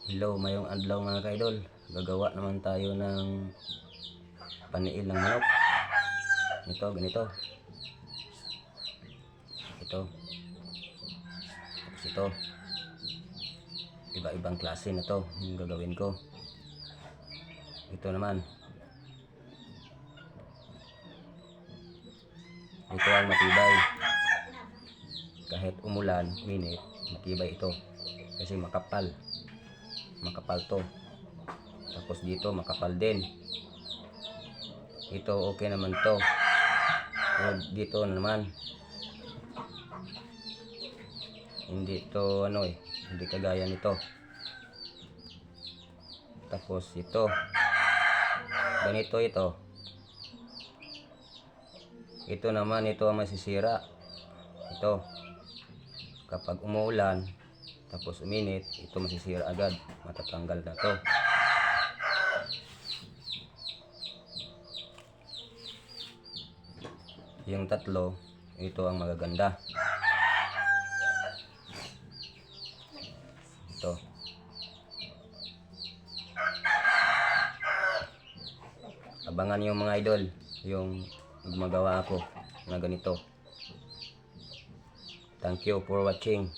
Hello, mayong adlaw mga kaidol. Gagawa naman tayo ng paniil ng manok. Ito, ganito. Ito. Tapos ito. Iba-ibang klase na to yung gagawin ko. Ito naman. Ito ang matibay. Kahit umulan, minit, matibay ito. Kasi makapal to. Tapos dito makapal din. Ito okay naman to. O dito naman hindi to hindi kagaya nito. Tapos ito ganito ito naman, ito ang masisira. Ito kapag umuulan tapos uminit, ito masisira agad, matatanggal na to. Yung tatlo, ito ang magaganda. Ito. Abangan yung mga idol, yung gumagawa ako na ganito. Thank you for watching.